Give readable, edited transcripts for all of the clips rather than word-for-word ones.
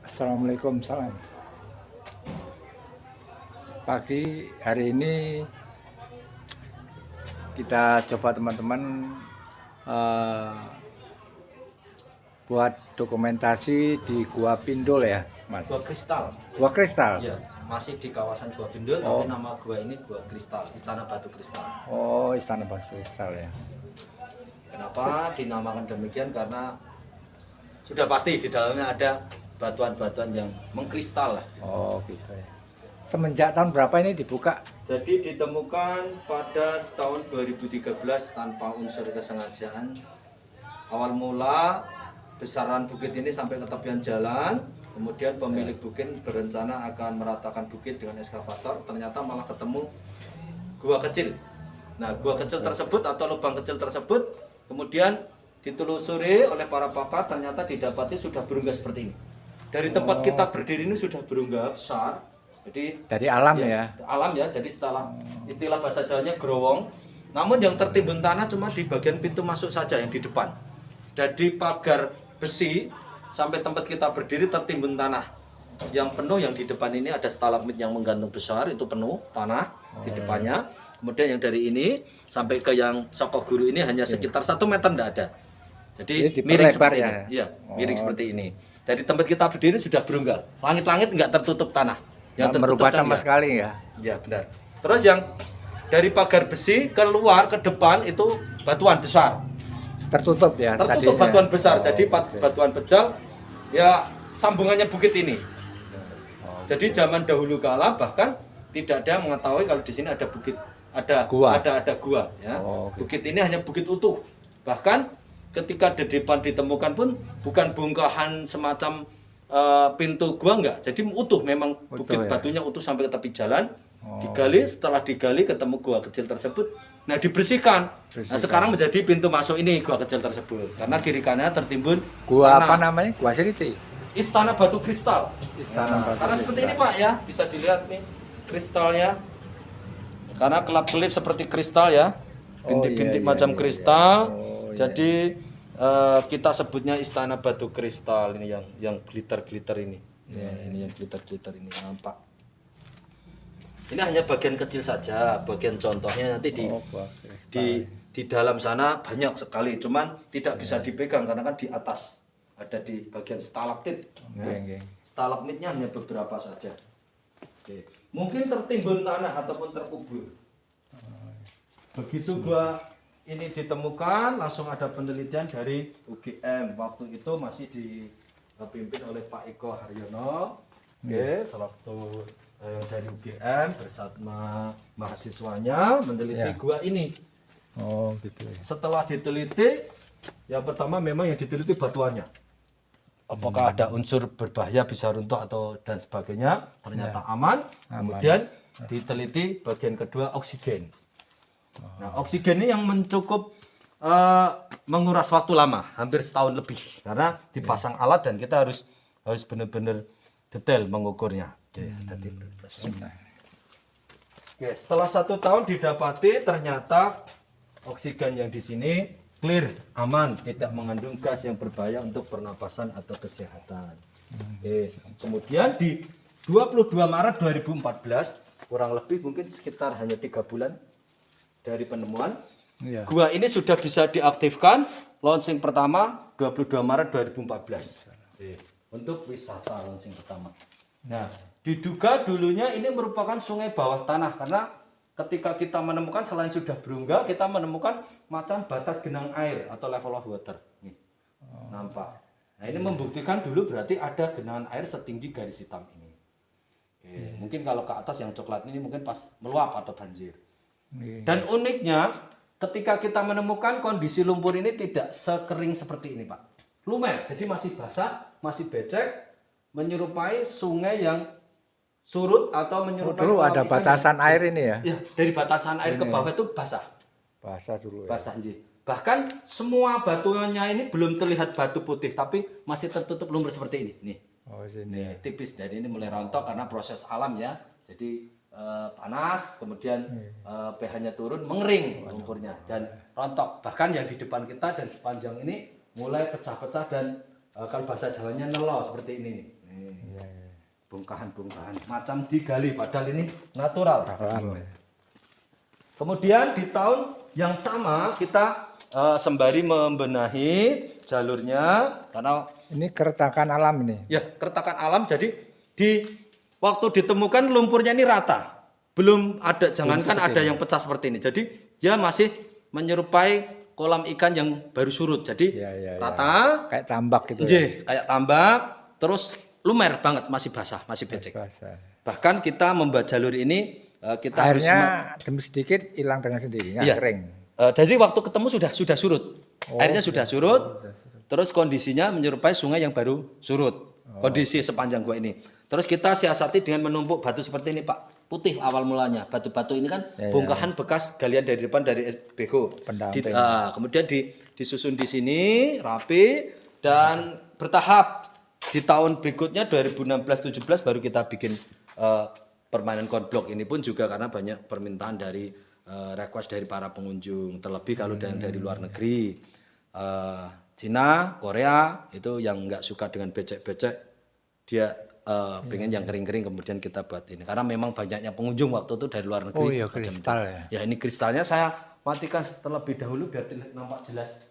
Assalamualaikum, salam. Pagi hari ini kita coba teman-teman eh, buat dokumentasi di Gua Pindul ya, Mas. Gua Kristal. Gua Kristal. Ya, masih di kawasan Gua Pindul, tapi nama gua ini Gua Kristal, Istana Batu Kristal. Oh, Istana Batu Kristal ya. Kenapa dinamakan demikian? Karena sudah pasti di dalamnya ada batuan-batuan yang mengkristal lah. Oh, gitu ya. Semenjak tahun berapa ini dibuka? Jadi ditemukan pada tahun 2013 tanpa unsur kesengajaan. Awal mula besaran bukit ini sampai ke tepian jalan. Kemudian pemilik bukit berencana akan meratakan bukit dengan eskavator. Ternyata malah ketemu gua kecil. Nah, gua kecil tersebut atau lubang kecil tersebut kemudian ditelusuri oleh para pakar, ternyata didapati sudah berunggah seperti ini. Dari tempat kita berdiri ini sudah berunggah besar. Jadi Dari alam ya. alam ya, jadi istilah bahasa Jawanya growong. Namun yang tertimbun tanah cuma di bagian pintu masuk saja yang di depan. Dari pagar besi sampai tempat kita berdiri tertimbun tanah. Yang penuh yang di depan ini ada stalagmit yang menggantung besar, itu penuh tanah di depannya. Kemudian yang dari ini sampai ke yang Soko Guru ini hanya sekitar 1 meter tidak ada. Jadi miring seperti ya? ini. Iya, miring seperti ini. Dari tempat kita berdiri sudah berunggal. Langit-langit nggak tertutup tanah. Yang merubah sama sekali ya. Ya benar. Terus yang dari pagar besi keluar ke depan itu batuan besar. Tertutup ya. Tertutup tadinya. batuan besar. Jadi oke. batuan pecel ya sambungannya bukit ini. Jadi zaman dahulu kala bahkan tidak ada yang mengetahui kalau di sini ada bukit, ada Gua. ada gua ya. Bukit ini hanya bukit utuh. Bahkan ketika di depan ditemukan pun bukan bongkahan semacam pintu gua enggak. Jadi utuh memang bukit ya? batunya utuh sampai ke tepi jalan. Digali, setelah digali ketemu gua kecil tersebut. Nah, dibersihkan. Nah, sekarang menjadi pintu masuk ini gua kecil tersebut. Karena kiri kanannya tertimbun Gua tanah. apa namanya? Gua Siriti. Istana Batu Kristal. Istana Batu Karena seperti ini Pak ya, bisa dilihat nih kristalnya. Karena kelap-kelip seperti kristal ya, bintik-bintik macam kristal. Jadi kita sebutnya Istana Batu Kristal ini yang glitter-glitter ini. Ya, ini yang glitter-glitter ini nampak. Ini hanya bagian kecil saja, bagian contohnya nanti di dalam sana banyak sekali, cuman tidak bisa dipegang karena kan di atas. Ada di bagian stalaktit. Stalagmitnya hanya beberapa saja. Oke. Mungkin tertimbun tanah ataupun terkubur. Begitu gua ini ditemukan, langsung ada penelitian dari UGM. Waktu itu masih dipimpin oleh Pak Eko Haryono. Oke, selaku dari UGM bersama mahasiswanya meneliti gua ini. Oh, gitu ya. Setelah diteliti, yang pertama memang yang diteliti batuannya. Apakah ada unsur berbahaya bisa runtuh atau dan sebagainya? Ternyata aman. Kemudian diteliti bagian kedua oksigen. Nah, oksigen ini yang mencukup menguras waktu lama, hampir setahun lebih, karena dipasang alat dan kita harus benar-benar detail mengukurnya. Oke, setelah 1 tahun didapati ternyata oksigen yang di sini clear, aman, tidak mengandung gas yang berbahaya untuk pernapasan atau kesehatan. Oke. Kemudian di 22 Maret 2014, kurang lebih mungkin sekitar hanya 3 bulan dari penemuan, gua ini sudah bisa diaktifkan. Launching pertama 22 Maret 2014. Oke. Untuk wisata launching pertama. Nah, diduga dulunya ini merupakan sungai bawah tanah karena ketika kita menemukan selain sudah berunggah, kita menemukan macam batas genang air atau level of water. Nih, nampak. Nah, ini membuktikan dulu berarti ada genangan air setinggi garis hitam ini. Oke, mungkin kalau ke atas yang coklat ini mungkin pas meluap atau banjir. Dan uniknya, ketika kita menemukan kondisi lumpur ini tidak sekering seperti ini, Pak. Lumer, jadi masih basah, masih becek, menyerupai sungai yang surut atau menyerupai Dulu ada batasan air ini ya? Ya, dari batasan air ke bawah itu basah. Basah dulu ya. Basah, nji. Bahkan semua batunya ini belum terlihat batu putih, tapi masih tertutup lumpur seperti ini. Nih. Oh, sini. Nih, tipis. Jadi ini mulai rontok karena proses alam ya. Jadi panas, kemudian pH-nya turun, mengering lumpurnya dan rontok. Bahkan yang di depan kita dan sepanjang ini mulai pecah-pecah dan kalau bahasa Jawanya nelo seperti ini nih. Bongkahan-bongkahan macam digali padahal ini natural. Alam. Kemudian di tahun yang sama kita sembari membenahi jalurnya karena Ini keretakan alam ini. ya keretakan alam, jadi di waktu ditemukan lumpurnya ini rata, belum ada, jangankan ada yang pecah seperti ini, jadi dia masih menyerupai kolam ikan yang baru surut, jadi Ya. rata, Kayak tambak gitu ya. Nggih, kayak tambak, terus lumer banget, masih basah, masih becek. Basah. Bahkan kita membuat jalur ini kita harus Akhirnya demi sedikit hilang dengan sendirinya, Iya. kering. Jadi waktu ketemu sudah surut. Airnya sudah surut. Terus kondisinya menyerupai sungai yang baru surut. Kondisi sepanjang gua ini. Terus kita siasati dengan menumpuk batu seperti ini, Pak. Putih awal mulanya. Batu-batu ini kan bongkahan bekas galian dari depan dari SBH. Pendamping. Kemudian disusun di sini rapi dan bertahap. Di tahun berikutnya 2016-17 baru kita bikin permainan konblok. Ini pun juga karena banyak permintaan dari request dari para pengunjung, terlebih kalau dari luar negeri, Cina, Korea itu yang nggak suka dengan becek-becek, dia pengen yang kering-kering, kemudian kita buat ini karena memang banyaknya pengunjung waktu itu dari luar negeri. Oh iya, macam kristal itu. ya. Ya ini kristalnya saya matikan terlebih dahulu biar nampak jelas.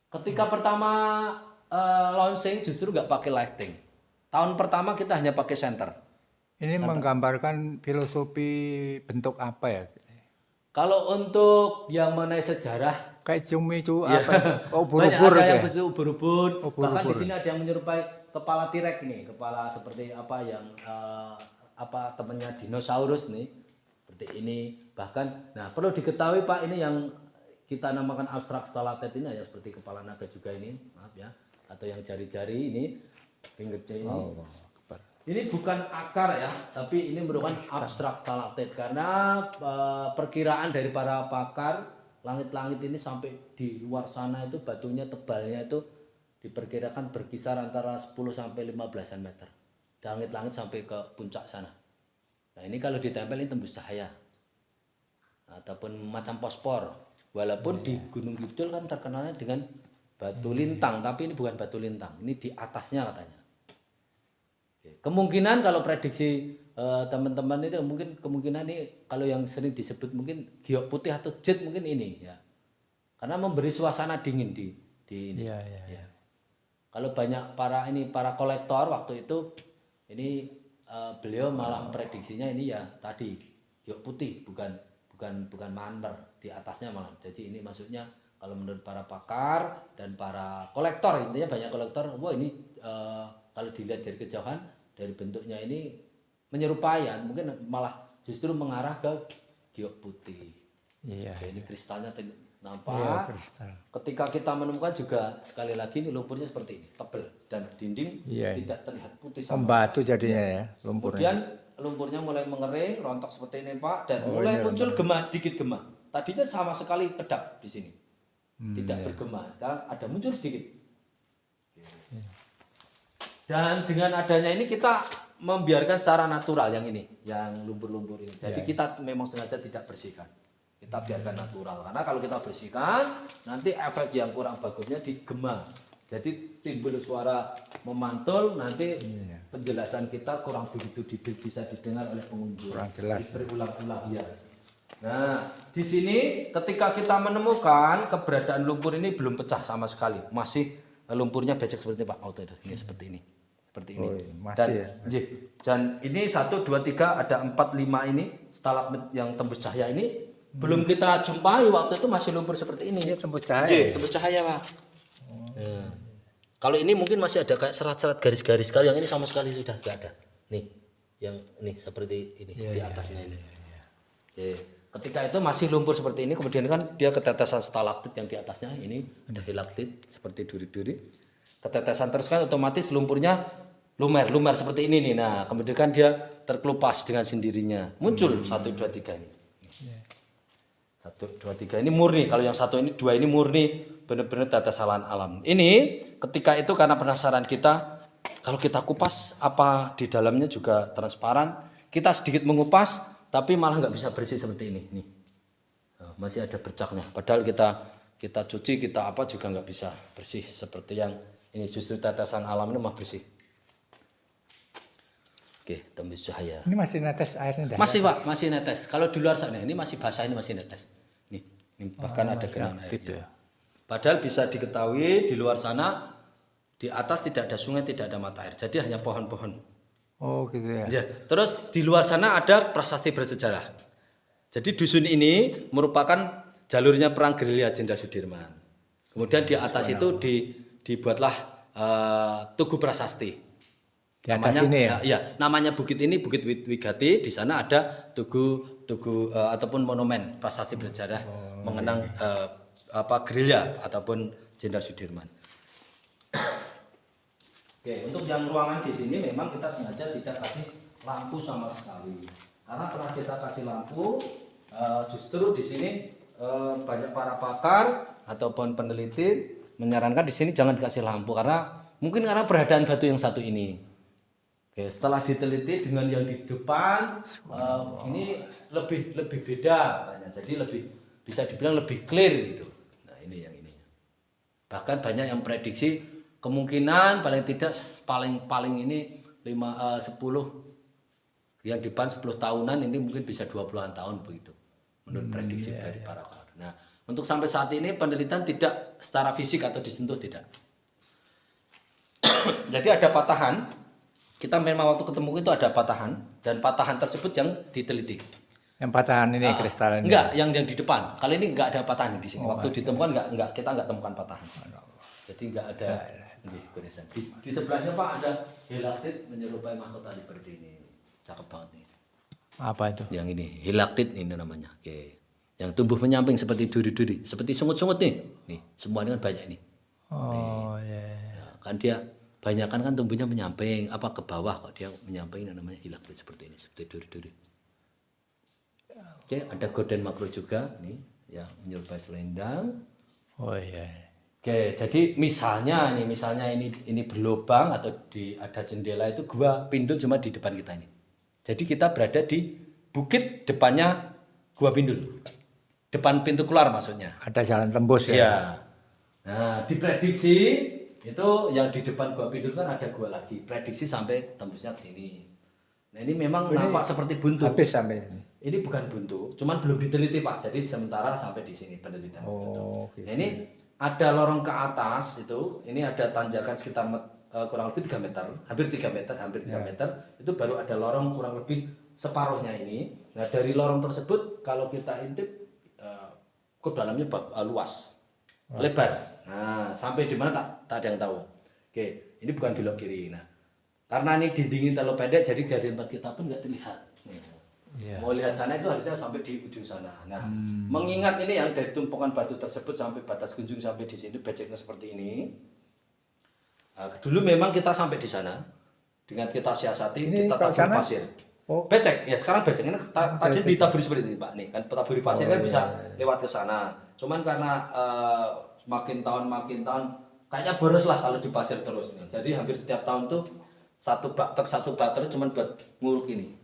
Ketika pertama launching justru nggak pakai lighting. Tahun pertama kita hanya pakai senter. Ini menggambarkan filosofi bentuk apa ya? Kalau untuk yang mengenai sejarah, Kayak cumi itu ya, apa? Oh, banyak ubur-ubur ada itu yang ya? bentuk ubur-ubur. Bahkan di Ubur-ubur. sini ada yang menyerupai kepala T-Rex nih, kepala seperti apa yang apa temannya dinosaurus nih, seperti ini. Bahkan, nah perlu diketahui Pak, ini yang kita namakan abstrak stalaktit ini ya seperti kepala naga juga ini, maaf ya, atau yang jari-jari ini, fingernya ini. Ini bukan akar ya, tapi ini merupakan abstrak stalaktit karena perkiraan dari para pakar langit-langit ini sampai di luar sana itu batunya tebalnya itu diperkirakan berkisar antara 10 sampai 15-an meter. Langit-langit sampai ke puncak sana. Nah, ini kalau ditempel ini tembus cahaya. Ataupun macam fosfor. Walaupun di Gunung Kidul kan terkenalnya dengan batu lintang, tapi ini bukan batu lintang. Ini di atasnya katanya. Kemungkinan kalau prediksi teman-teman itu mungkin kemungkinan ini kalau yang sering disebut mungkin giok putih atau jet mungkin ini ya. Karena memberi suasana dingin di ini. Iya. Ya. Kalau banyak para kolektor waktu itu ini beliau malah prediksinya ini ya tadi giok putih bukan marmer di atasnya malah. Jadi ini maksudnya kalau menurut para pakar dan para kolektor, intinya banyak kolektor, wah ini kalau dilihat dari kejauhan dari bentuknya ini menyerupai, mungkin malah justru mengarah ke giok putih. Iya. Ini kristalnya nampak. Iya, kristal. Ketika kita menemukan juga sekali lagi ini lumpurnya seperti ini, tebal dan dinding Iya. tidak terlihat putih sama. Pembatu jadinya ya, lumpurnya. Kemudian lumpurnya mulai mengering, rontok seperti ini Pak, dan mulai muncul gema, sedikit gema. Tadinya sama sekali kedap di sini, tidak bergema. Sekarang ada muncul sedikit. Dan dengan adanya ini kita membiarkan secara natural yang ini, yang lumpur-lumpur ini. Jadi kita memang sengaja tidak bersihkan. Kita biarkan natural. Karena kalau kita bersihkan, nanti efek yang kurang bagusnya di gema. Jadi timbul suara memantul, nanti penjelasan kita kurang begitu bisa didengar oleh pengunjung. Kurang jelas. Berulang-ulang ya. Nah, di sini ketika kita menemukan keberadaan lumpur ini belum pecah sama sekali. Masih lumpurnya becek seperti Pak Auto itu. Ini seperti ini. Seperti ini. Masih Dan ya. dan ini 1 2 3 ada 4 5 ini stalagmit yang tembus cahaya ini belum kita jumpai waktu itu masih lumpur seperti ini. Ini tembus cahaya. Tembus cahaya, Pak. Nah, kalau ini mungkin masih ada kayak serat-serat garis-garis, kalau yang ini sama sekali sudah enggak ada. Nih, yang ini seperti ini di atasnya ini. Oke. Ketika itu masih lumpur seperti ini, kemudian kan dia ketetesan stalaktit yang di atasnya ini ada helaktit seperti duri-duri. Ketetesan terus kan otomatis lumpurnya lumer seperti ini nih. Nah, kemudian kan dia terkelupas dengan sendirinya. Muncul 1 2 3 ini. 1 2 3 ini murni. Kalau yang 1 ini 2 ini murni benar-benar tetesan alam. Ini ketika itu karena penasaran kita, kalau kita kupas apa di dalamnya juga transparan. Kita sedikit mengupas tapi malah nggak bisa bersih seperti ini. Nih. Masih ada bercaknya. Padahal kita cuci, kita apa juga nggak bisa bersih seperti yang ini. Justru tetesan alam ini mah bersih. Oke, tembus cahaya. Ini masih netes airnya dah. Masih Pak, masih netes. Kalau di luar sana ini masih basah, ini masih netes. Nih, ini bahkan ada genangan aktif airnya. ya. Padahal bisa diketahui di luar sana di atas tidak ada sungai, tidak ada mata air. Jadi hanya pohon-pohon. Oh gitu ya. Ya, terus di luar sana ada prasasti bersejarah. Jadi dusun ini merupakan jalurnya perang gerilya Jenderal Sudirman. Kemudian di atas itu dibuatlah Tugu Prasasti. Di atas Namanya, ini ya. ya, namanya bukit ini Bukit Wigati. Di sana ada tugu ataupun monumen prasasti bersejarah mengenang gerilya ataupun Jenderal Sudirman. Oke, untuk yang ruangan di sini memang kita sengaja tidak kasih lampu sama sekali. Karena pernah kita kasih lampu, justru di sini banyak para pakar ataupun peneliti menyarankan di sini jangan dikasih lampu karena mungkin karena peradaan batu yang satu ini. Oke, setelah diteliti dengan yang di depan ini lebih beda katanya. Jadi lebih bisa dibilang lebih clear gitu. Nah, ini yang ini. Bahkan banyak yang prediksi kemungkinan paling tidak paling ini 10 yang depan 10 tahunan ini mungkin bisa 20-an tahun begitu. Menurut prediksi dari para pakar. Nah, untuk sampai saat ini penelitian tidak secara fisik atau disentuh tidak. Jadi ada patahan. Kita memang waktu ketemu itu ada patahan dan patahan tersebut yang diteliti. Yang patahan ini kristal ini. Enggak, yang di depan. Kali ini enggak ada patahan di sini. Waktu ditemukan kita enggak temukan patahan. Jadi enggak ada goresan. Di sebelahnya Pak ada hilaktit menyerupai mahkota seperti ini. Cakep banget nih. Apa itu? Yang ini hilaktit ini namanya. Oke. Yang tumbuh menyamping seperti duri-duri, seperti sungut-sungut nih. Nih, semua ini kan banyak nih. Oh ya. Ya, kan dia banyak kan tumbuhnya menyamping, apa ke bawah kok dia menyamping namanya hilaktit seperti ini, seperti duri-duri. Oke, ada gorden makro juga nih, ya menyerupai selendang. Oh iya. Oke, jadi misalnya ini berlubang atau ada jendela itu gua Pindul cuma di depan kita ini. Jadi kita berada di bukit depannya Gua Pindul. Depan pintu keluar maksudnya. Ada jalan tembus ya. Iya. Nah, diprediksi itu yang di depan Gua Pindul kan ada gua lagi. Prediksi sampai tembusnya ke sini. Nah, ini memang nampak seperti buntu. Habis sampai ini. Ini bukan buntu, cuman belum diteliti Pak. Jadi sementara sampai di sini penelitian. Oh, gitu. Nah, ini ada lorong ke atas itu, ini ada tanjakan sekitar kurang lebih 3 meter, hampir 3 meter. Itu baru ada lorong kurang lebih separuhnya ini. Nah, dari lorong tersebut kalau kita intip ke dalamnya luas, lebar. Nah, sampai di mana tak ada yang tahu. Oke, ini bukan belok kiri. Nah, karena ini dindingnya terlalu pendek, jadi dari tempat kita pun nggak terlihat. Iya. Mau lihat sana itu harusnya sampai di ujung sana. Nah, mengingat ini yang dari tumpukan batu tersebut sampai batas kunjung sampai di sini beceknya seperti ini. Dulu memang kita sampai di sana dengan kita siasati, Ini kita kalau taburi sana? pasir. Oh. Becek ya sekarang becek ini tadi ditaburi seperti ini Pak nih kan taburi pasir kan bisa lewat ke sana. Cuman karena makin tahun kayaknya boros lah kalau di pasir terus. Jadi hampir setiap tahun tuh satu bak cuman buat nguruk ini.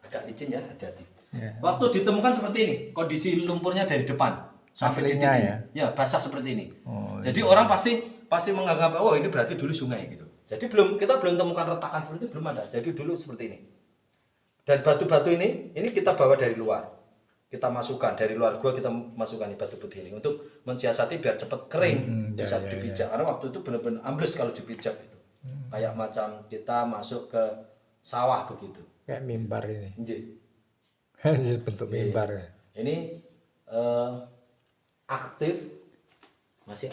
Agak licin ya, hati-hati. Ya. Waktu ditemukan seperti ini, kondisi lumpurnya dari depan sampai di Aslinya titik ya? ini. Ya, basah seperti ini. Oh, Jadi orang pasti menganggap oh ini berarti dulu sungai gitu. Jadi kita belum temukan retakan seperti itu belum ada. Jadi dulu seperti ini. Dan batu-batu ini kita bawa dari luar. Kita masukkan dari luar gua, kita masukkan di batu putih ini untuk mensiasati biar cepat kering bisa dipijak. Karena waktu itu benar-benar ambles kalau dipijak itu. Kayak macam kita masuk ke sawah begitu. Kayak mimbar ini. Nggih. Bentuk mimbar. Ya. Ini aktif masih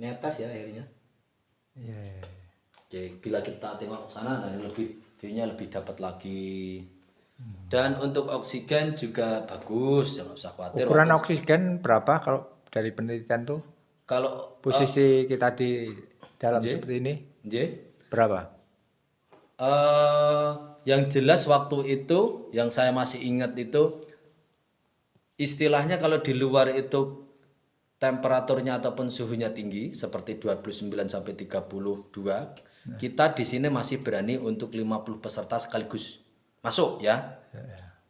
netes ya airnya. Iya. Oke, bila kita tengok ke sana, nah view-nya lebih dapat lagi. Dan untuk oksigen juga bagus, jangan usah khawatir. Ukuran oksigen berapa kalau dari penelitian tuh? Kalau Posisi kita di dalam seperti ini nggih, berapa? yang jelas waktu itu yang saya masih ingat itu istilahnya kalau di luar itu temperaturnya ataupun suhunya tinggi seperti 29 sampai 32, kita di sini masih berani untuk 50 peserta sekaligus masuk ya.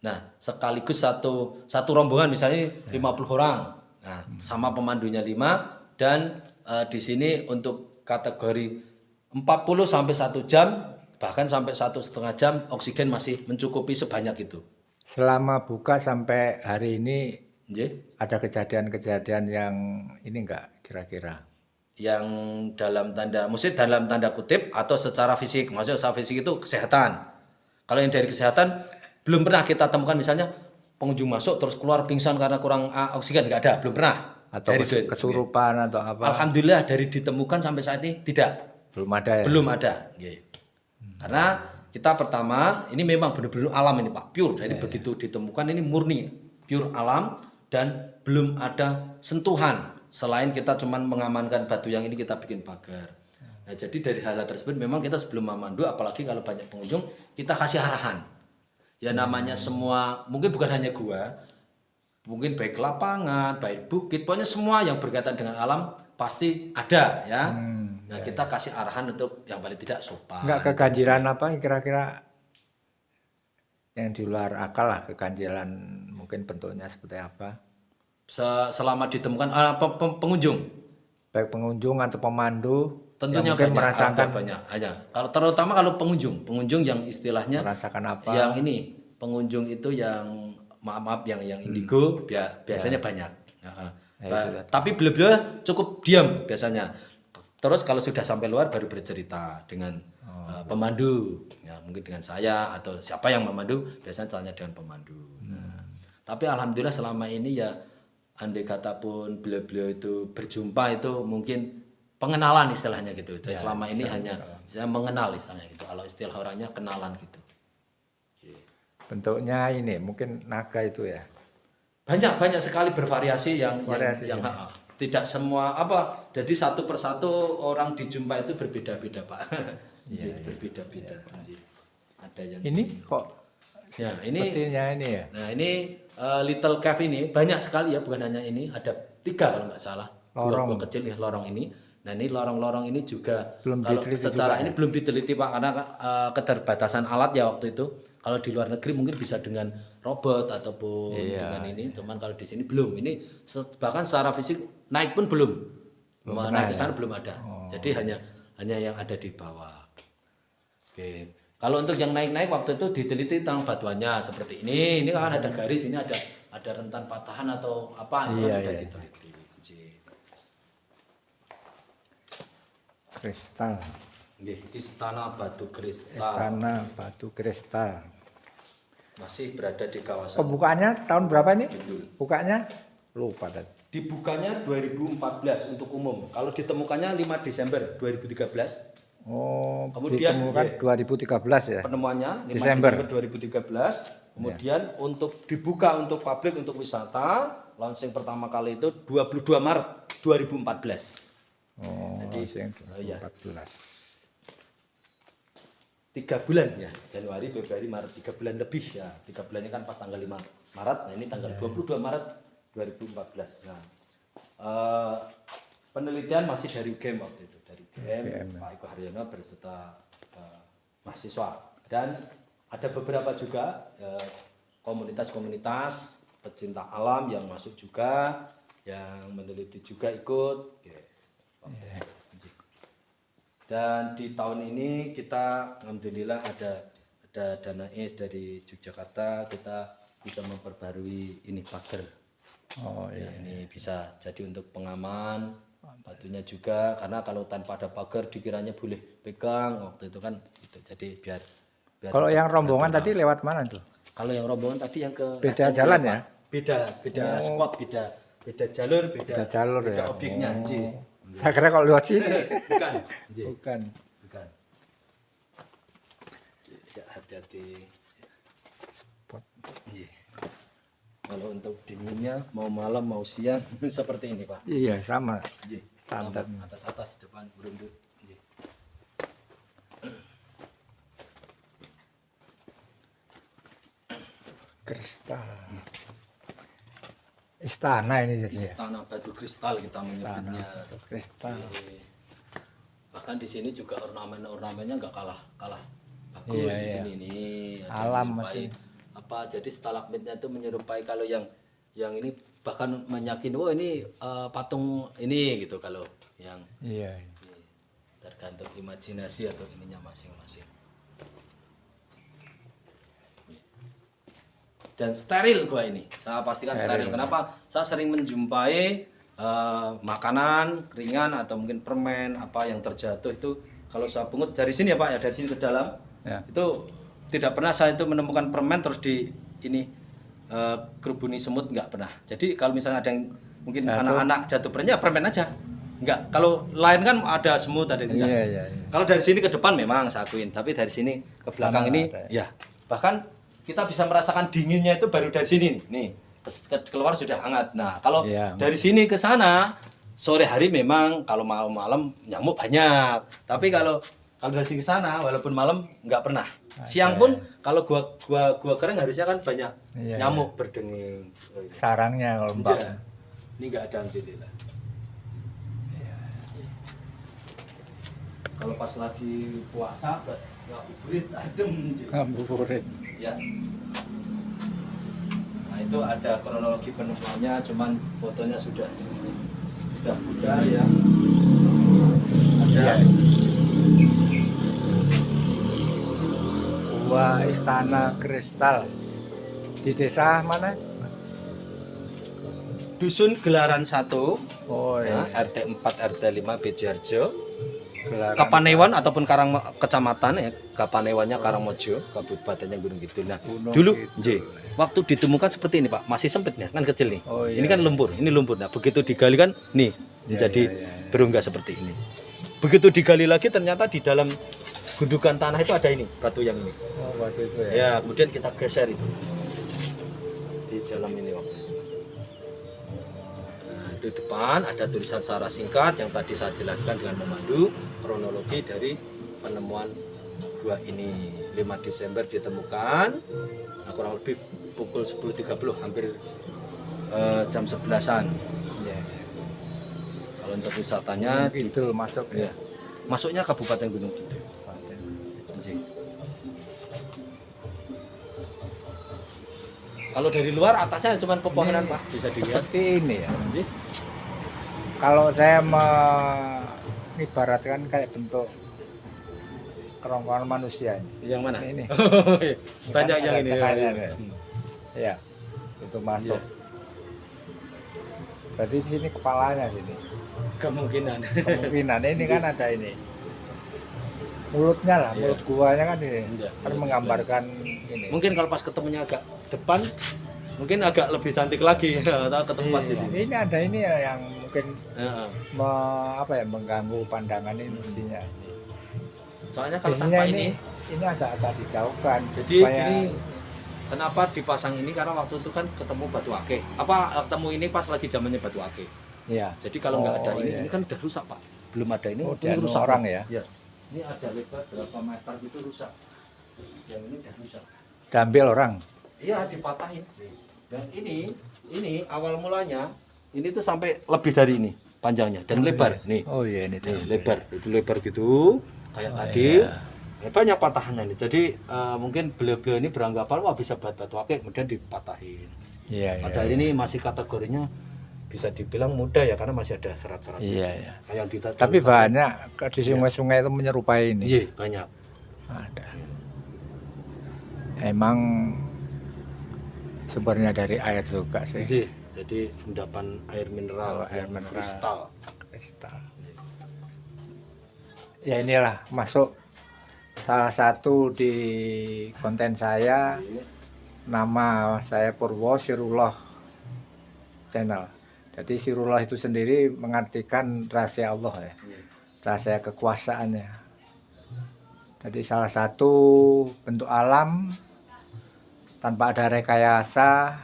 Nah, sekaligus satu rombongan misalnya 50 orang. Nah, sama pemandunya 5 dan di sini untuk kategori 40 sampai 1 jam bahkan sampai 1,5 jam oksigen masih mencukupi sebanyak itu. Selama buka sampai hari ini Nggih. ada kejadian-kejadian yang ini enggak kira-kira? Yang dalam tanda kutip atau secara fisik, maksudnya secara fisik itu kesehatan. Kalau yang dari kesehatan belum pernah kita temukan misalnya pengunjung masuk terus keluar pingsan karena kurang oksigen, nggak ada, belum pernah. Atau kesurupan atau apa? Alhamdulillah dari ditemukan sampai saat ini tidak, Belum ada ya? belum ada. Nggih. Karena kita pertama ini memang benar-benar alam ini Pak, pure. Dari begitu ditemukan ini murni pure alam dan belum ada sentuhan. Selain kita cuman mengamankan batu yang ini kita bikin pagar. Nah, jadi dari hal tersebut memang kita sebelum memandu apalagi kalau banyak pengunjung kita kasih arahan. Ya namanya semua mungkin bukan hanya gua, mungkin baik lapangan, baik bukit, pokoknya semua yang berkaitan dengan alam pasti ada ya. Nah, kita kasih arahan untuk yang paling tidak sopan. Enggak keganjilan apa kira-kira yang di luar akal lah, keganjilan mungkin bentuknya seperti apa? Selama ditemukan pengunjung Baik pengunjung atau pemandu tentunya yang mungkin banyak, merasakan banyak aja. Kalau terutama kalau pengunjung yang istilahnya merasakan apa? yang ini pengunjung itu yang maaf yang indigo biasanya banyak. Tapi beliau cukup diam biasanya. Terus kalau sudah sampai luar baru bercerita dengan pemandu, ya mungkin dengan saya atau siapa yang memandu biasanya tanya dengan pemandu. Nah, tapi alhamdulillah selama ini ya andai kata pun beliau itu berjumpa itu mungkin pengenalan istilahnya gitu. Jadi selama ini hanya saya mengenal istilahnya gitu. Kalau istilah orangnya kenalan gitu. Bentuknya ini mungkin naga itu ya. Banyak sekali bervariasi yang tidak semua apa. Jadi satu persatu orang dijumpa itu berbeda-beda Pak. Berbeda-beda. Ada yang ini kok ya ini sepertinya ini ya. Nah ini Little Cave ini banyak sekali ya, bukan hanya ini, ada 3 kalau nggak salah. Gua kecil ya lorong ini. Nah ini lorong-lorong ini juga belum kalau secara ini belum diteliti Pak karena keterbatasan alat ya waktu itu. Kalau di luar negeri mungkin bisa dengan robot ataupun dengan ini, cuman kalau di sini belum. Ini bahkan secara fisik naik pun belum. Naik ke sana belum ada. Jadi hanya yang ada di bawah. Oke. Kalau untuk yang naik-naik waktu itu diteliti tentang batuannya seperti ini. Ini kan ada garis, ini ada rentan patahan atau apa itu sudah diteliti. Kristal. Istana Batu Kristal. Istana Batu Kristal. Masih berada di kawasan. Pembukaannya tahun berapa ini? Bukanya lupa tadi. Dibukanya 2014 untuk umum. Kalau ditemukannya 5 Desember 2013. Oh, kemudian ditemukan 2013 ya. Penemuannya 5 Desember 2013. Kemudian untuk dibuka untuk publik untuk wisata, launching pertama kali itu 22 Maret 2014. Oh, jadi 2014. 3 bulan ya, Januari, Februari, Maret, 3 bulan lebih ya. 3 bulannya kan pas tanggal 5 Maret, nah ini tanggal 22 Maret 2014. Nah, penelitian masih dari UGM waktu itu, dari UGM, Pak Eko Haryono beserta mahasiswa. Dan ada beberapa juga komunitas-komunitas pecinta alam yang masuk juga, yang meneliti juga ikut. Dan di tahun ini kita alhamdulillah ada dana IS dari Yogyakarta, kita bisa memperbarui ini pagar. Oh iya. Ini bisa jadi untuk pengaman batunya juga, karena kalau tanpa ada pagar dikiranya boleh pegang waktu itu kan gitu. Jadi biar kalau yang rombongan tadi lewat mana tuh? Kalau yang rombongan tadi yang ke beda jalan ya? Beda spot, beda jalur, beda ya. objeknya. Saya kira kalau lewat sini. Bukan. Ya, hati-hati. Spot. Kalau untuk dinginnya mau malam mau siang seperti ini Pak. Iya sama. Standar. Atas depan berundut. Kristal. Istana ini jadi. Istana Batu Kristal kita menyebutnya. Batu Kristal. Bahkan di sini juga ornamen-ornamennya nggak kalah bagus di sini nih. Alam masih. Jadi stalagmitnya itu menyerupai kalau yang ini bahkan meyakini oh ini patung ini gitu kalau yang Iya. tergantung imajinasi atau ininya masing-masing. Dan steril gua ini, saya pastikan steril. Kenapa? Saya sering menjumpai makanan ringan atau mungkin permen apa yang terjatuh itu kalau saya pungut dari sini ya Pak ya, dari sini ke dalam Ya. itu tidak pernah saya itu menemukan permen terus di ini kerubuni semut, nggak pernah. Jadi kalau misalnya ada yang mungkin anak-anak jatuh permen aja. Enggak, kalau lain kan ada semut ada enggak. Iya. Kalau dari sini ke depan memang saya akuin, tapi dari sini ke belakang ini ada. ya. Bahkan kita bisa merasakan dinginnya itu baru dari sini nih. Nih, keluar sudah hangat. Nah, kalau Iya. dari sini ke sana sore hari memang kalau malam-malam nyamuk banyak. Tapi kalau dari sini ke sana walaupun malam nggak pernah. Siang pun kalau gua kering harusnya kan banyak Iya, nyamuk berdenging. Oh, iya. Sarangnya kalau mbak. Iya. Ini nggak ada alhamdulillah. Kalau pas lagi puasa ngabuburit adem. Ngabuburit. Ya. Nah, itu ada kronologi penemuannya, cuman fotonya sudah pudar ya. Ada Iya. Gua Istana Kristal di desa mana? Dusun Gelaran 1, Oh ya, ya. RT 4 RT 5 Bejarjo. Gelaran. Kapanewan ataupun kecamatan ya, Kapanewannya Karangmojo, kabupatennya Gunung Kidul. Nah, Gunung dulu Kidul. waktu ditemukan seperti ini Pak, masih sempit ya, kan kecil nih. Oh, iya, ini kan lumpur, ini lumpur. Nah, begitu digali kan nih menjadi berunggah seperti ini. Begitu digali lagi ternyata di dalam gundukan tanah itu ada ini, batu yang ini. Oh, waktu itu ya. Ya, kemudian kita geser itu. Di dalam ini waktu itu. Nah, di depan ada tulisan secara singkat yang tadi saya jelaskan dengan memandu kronologi dari penemuan gua ini. 5 Desember ditemukan, nah, kurang lebih pukul 10.30, hampir jam 11-an. Iya. Kalau untuk wisatanya Itu masuk ya, ya. masuknya Kabupaten Gunung Kidul. Nggih. Kalau dari luar atasnya cuma pepohonan Pak, bisa dilihat. Seperti ini ya. Nggih. Kalau saya mengibaratkan kayak bentuk kerongkongan manusia ini. Yang mana? Ini. Banyak Kan yang ada ini. tekannya, Ya. ya. Iya. Itu masuk. Berarti di sini kepalanya sini. Kemungkinan. Kemungkinan ini kan ada ini. Mulutnya lah, Iya. mulut guanya kan ini. Iya. Kan menggambarkan ini. Mungkin kalau pas ketemunya agak depan, mungkin agak lebih cantik lagi. Atau ketemu pas di sini. Ini ada ini ya yang mungkin Heeh. mengganggu pandangan ini mestinya. Soalnya kalau Biasanya tanpa ini agak-agak dijauhkan jadi supaya gini, kenapa dipasang ini karena waktu itu kan ketemu batu akik. Apa ketemu ini pas lagi zamannya batu akik. ya. Jadi kalau nggak ada Oh, ini, iya. ini kan udah rusak Pak. Belum ada ini, Oh, ini dianu rusak orang Pak. ya? Iya. Ini ada lebar berapa meter gitu rusak. Yang ini udah rusak. Diambil orang. Iya dipatahin. Dan ini awal mulanya ini tuh sampai lebih dari ini panjangnya dan lebar. Nih, Oh iya ini. nih lebar, itu lebar gitu kayak tadi. Banyak patahannya nih. Jadi mungkin beliau-beliau ini beranggapan wah bisa buat batu akik kemudian dipatahin. Iya iya. Padahal ini masih kategorinya bisa dibilang mudah ya karena masih ada serat-serat. Iya iya. Yang di Tapi banyak di sungai-sungai itu menyerupai ini. iya banyak. Ada. Emang sumbernya dari air juga sih. Jadi endapan air mineral, Air mineral. kristal. Kristal. Ya inilah masuk salah satu di konten saya, nama saya Purwo Sirullah channel. Jadi Sirullah itu sendiri mengartikan rahasia Allah ya, rahasia kekuasaannya. Jadi salah satu bentuk alam tanpa ada rekayasa,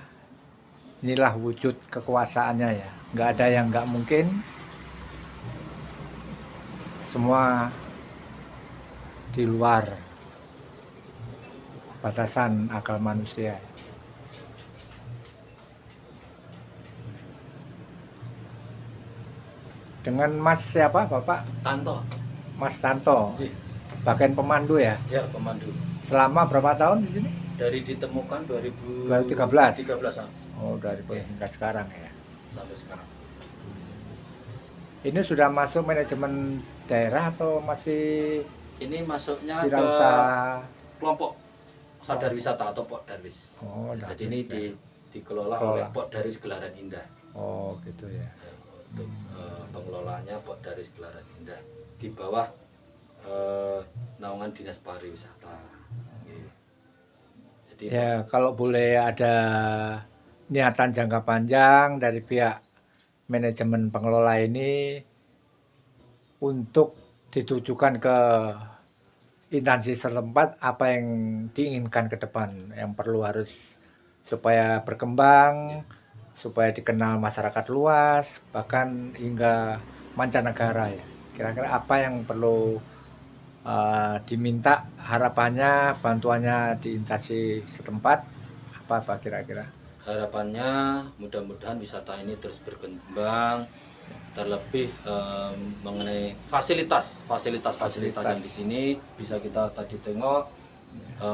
inilah wujud kekuasaannya ya. Nggak ada yang nggak mungkin. Semua di luar batasan akal manusia. Dengan Mas siapa Bapak? Tanto. Mas Tanto, Iya. bagian pemandu ya. Ya pemandu. Selama berapa tahun di sini? Dari ditemukan 2013. 2013 Oh, dari hingga sekarang ya. sampai sekarang. Ini sudah masuk manajemen daerah atau masih Ini masuknya ke wirausaha? kelompok sadar wisata atau Pok Darwis. Oh, Jadi ini dikelola Kelola. oleh Pok Darwis Gelaran Indah. Oh, gitu ya. Untuk pengelolanya Pok Darwis Gelaran Indah di bawah naungan Dinas Pariwisata. Jadi Ya, kalau boleh ada niatan jangka panjang dari pihak manajemen pengelola ini untuk ditujukan ke instansi setempat, apa yang diinginkan ke depan, yang perlu harus supaya berkembang, supaya dikenal masyarakat luas, bahkan hingga mancanegara ya. Kira-kira apa yang perlu diminta, harapannya, bantuannya di instansi setempat, apa kira-kira? harapannya mudah-mudahan wisata ini terus berkembang, terlebih mengenai fasilitas yang di sini bisa kita tadi tengok,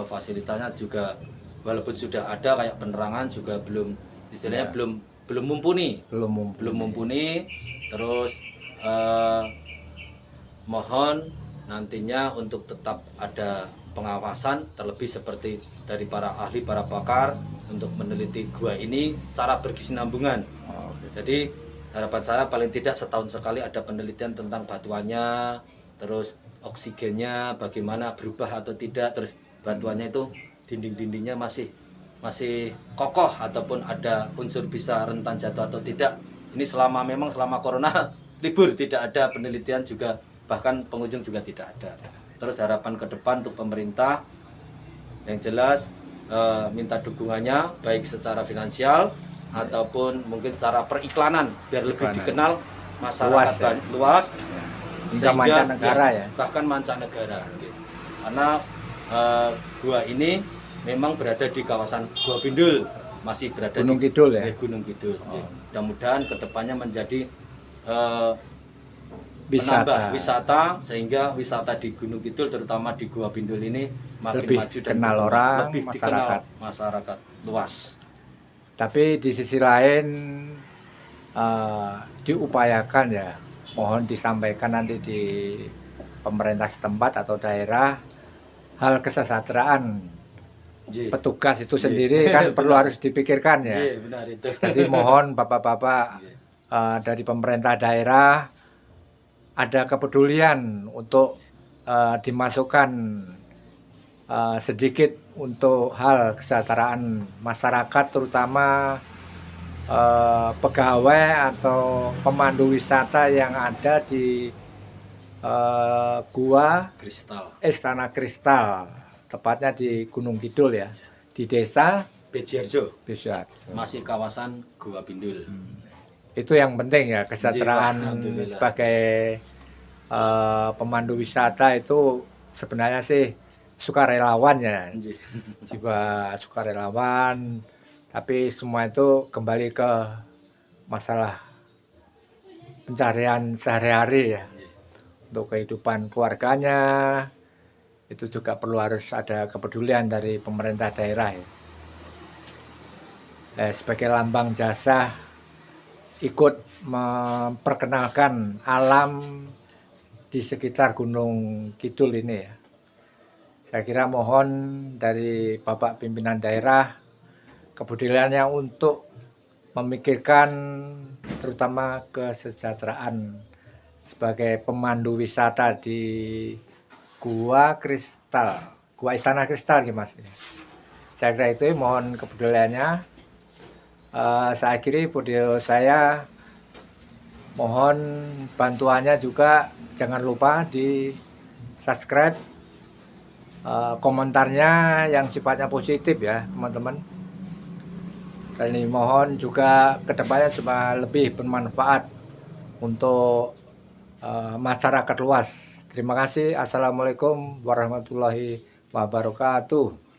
fasilitasnya juga walaupun sudah ada kayak penerangan juga belum istilahnya belum mumpuni. Belum mumpuni. Terus mohon nantinya untuk tetap ada pengawasan, terlebih seperti dari para ahli, para pakar untuk meneliti gua ini secara berkesinambungan. Jadi harapan saya paling tidak setahun sekali ada penelitian tentang batuannya, terus oksigennya bagaimana berubah atau tidak, terus batuannya itu dinding-dindingnya masih kokoh ataupun ada unsur bisa rentan jatuh atau tidak. Ini memang selama corona libur tidak ada penelitian juga, bahkan pengunjung juga tidak ada. Terus harapan ke depan untuk pemerintah yang jelas minta dukungannya baik secara finansial ataupun mungkin secara periklanan biar lebih dikenal masyarakat luas hingga mancanegara ya. Bahkan mancanegara. Karena gua ini memang berada di kawasan Gua Pindul, masih berada Gunung di Kidul ya. Gunung Kidul. Mudah-mudahan kedepannya menjadi Wisata. menambah wisata sehingga wisata di Gunung Kidul terutama di Gua Pindul ini makin Lebih maju dan dikenal berkembang, orang, lebih dikenal masyarakat luas. Tapi di sisi lain diupayakan ya, mohon disampaikan nanti di pemerintah setempat atau daerah, hal kesejahteraan petugas itu sendiri kan perlu harus dipikirkan ya. Benar itu. Jadi mohon bapak-bapak dari pemerintah daerah ada kepedulian untuk dimasukkan sedikit untuk hal kesejahteraan masyarakat, terutama pegawai atau pemandu wisata yang ada di Gua Istana Kristal, tepatnya di Gunung Kidul ya, di desa Bejiarjo, masih kawasan Gua Pindul. Itu yang penting ya, kesejahteraan sebagai pemandu wisata itu sebenarnya sih sukarelawan ya, jiwa sukarelawan, tapi semua itu kembali ke masalah pencarian sehari-hari ya, untuk kehidupan keluarganya itu juga perlu harus ada kepedulian dari pemerintah daerah ya. Sebagai lambang jasa ikut memperkenalkan alam di sekitar Gunung Kidul ini ya. Saya kira mohon dari Bapak pimpinan daerah kepeduliannya untuk memikirkan terutama kesejahteraan sebagai pemandu wisata di Gua Kristal, Gua Istana Kristal ya Mas. Saya kira itu, mohon kepeduliannya. Saya akhiri video saya, mohon bantuannya juga, jangan lupa di subscribe, komentarnya yang sifatnya positif ya teman-teman. Dan ini mohon juga kedepannya supaya lebih bermanfaat untuk masyarakat luas. Terima kasih. Assalamualaikum warahmatullahi wabarakatuh.